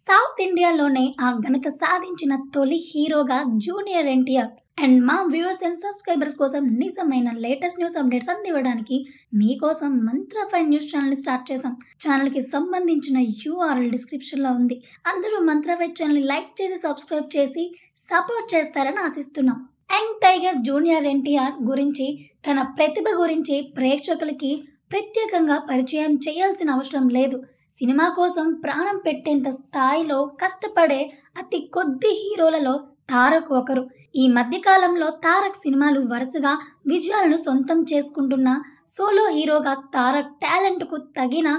South ఇండియాలోనే ఆ ఘనత సాధించిన తొలి హీరోగా జూనియర్ ఎన్టీఆర్. అండ్ మా వ్యూవర్స్ అండ్ సబ్స్క్రైబర్స్ కోసం నిజమైన లేటెస్ట్ న్యూస్ అప్డేట్స్ అందివ్వడానికి మీకోసం మంత్ర 5 న్యూస్ ఛానల్ స్టార్ట్ చేసాం. ఛానల్కి సంబంధించిన URL డిస్క్రిప్షన్లో ఉంది. అందరూ మంత్ర 5 ఛానల్ని లైక్ చేసి సబ్స్క్రైబ్ చేసి సపోర్ట్ చేస్తారని ఆశిస్తున్నాం. యంగ్ టైగర్ జూనియర్ ఎన్టీఆర్ గురించి, తన ప్రతిభ గురించి ప్రేక్షకులకి ప్రత్యేకంగా పరిచయం చేయాల్సిన అవసరం లేదు. సినిమా కోసం ప్రాణం పెట్టేంత స్థాయిలో కష్టపడే అతి కొద్ది హీరోలలో తారక్ ఒకరు. ఈ మధ్యకాలంలో తారక్ సినిమాలు వరుసగా విజయాలను సొంతం చేసుకుంటున్న సోలో హీరోగా తారక్ టాలెంట్కు తగిన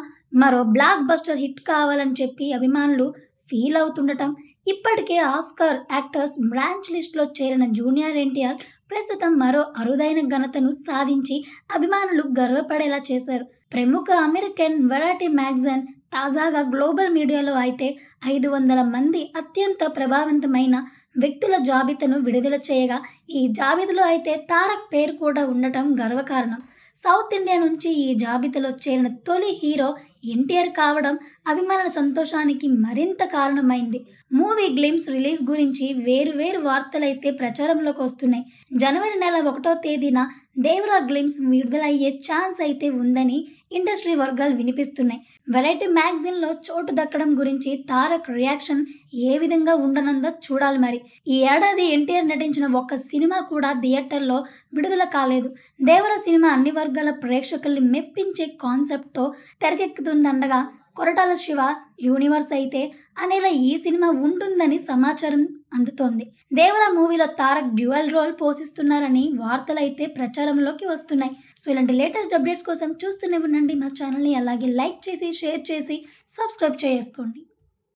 మరో బ్లాక్ బస్టర్ హిట్ కావాలని చెప్పి అభిమానులు ఫీల్ అవుతుండటం, ఇప్పటికే ఆస్కార్ యాక్టర్స్ బ్రాంచ్ లిస్ట్లో చేరిన జూనియర్ ఎన్టీఆర్ ప్రస్తుతం మరో అరుదైన ఘనతను సాధించి అభిమానులు గర్వపడేలా చేశారు. ప్రముఖ అమెరికన్ వెరైటీ మ్యాగజైన్ తాజాగా గ్లోబల్ మీడియాలో అయితే 500 మంది అత్యంత ప్రభావవంతమైన వ్యక్తుల జాబితాను విడుదల చేయగా, ఈ జాబితాలో అయితే తారక్ పేరు కూడా ఉండటం గర్వకారణం. సౌత్ ఇండియా నుంచి ఈ జాబితాలో చేరిన తొలి హీరో ఎన్టీఆర్ కావడం అభిమానుల సంతోషానికి మరింత కారణమైంది. మూవీ గ్లిమ్స్ రిలీజ్ గురించి వేరు వార్తలైతే ప్రచారంలోకి వస్తున్నాయి. జనవరి నెల 1వ తేదీన దేవరా గ్లిమ్స్ విడుదలయ్యే ఛాన్స్ అయితే ఉందని ఇండస్ట్రీ వర్గాలు వినిపిస్తున్నాయి. వెరైటీ మ్యాగజైన్లో చోటు దక్కడం గురించి తారక్ రియాక్షన్ ఏ విధంగా ఉండనుందో చూడాలి. మరి ఈ ఏడాది ఎన్టీఆర్ నటించిన ఒక్క సినిమా కూడా థియేటర్లో విడుదల కాలేదు. దేవరా సినిమా అన్ని వర్గాల ప్రేక్షకుల్ని మెప్పించే కాన్సెప్ట్తో తెరకెక్కుతుందనగా, కొరటాల శివ యూనివర్స్ అయితే అనేలా ఈ సినిమా ఉంటుందని సమాచారం అందుతోంది. దేవరా మూవీలో తారక్ డ్యూయల్ రోల్ పోషిస్తున్నారని వార్తలైతే ప్రచారంలోకి వస్తున్నాయి. సో ఇలాంటి లేటెస్ట్ అప్డేట్స్ కోసం చూస్తూనే ఉండండి మా ఛానల్ని. అలాగే లైక్ చేసి, షేర్ చేసి, సబ్స్క్రైబ్ చేసుకోండి.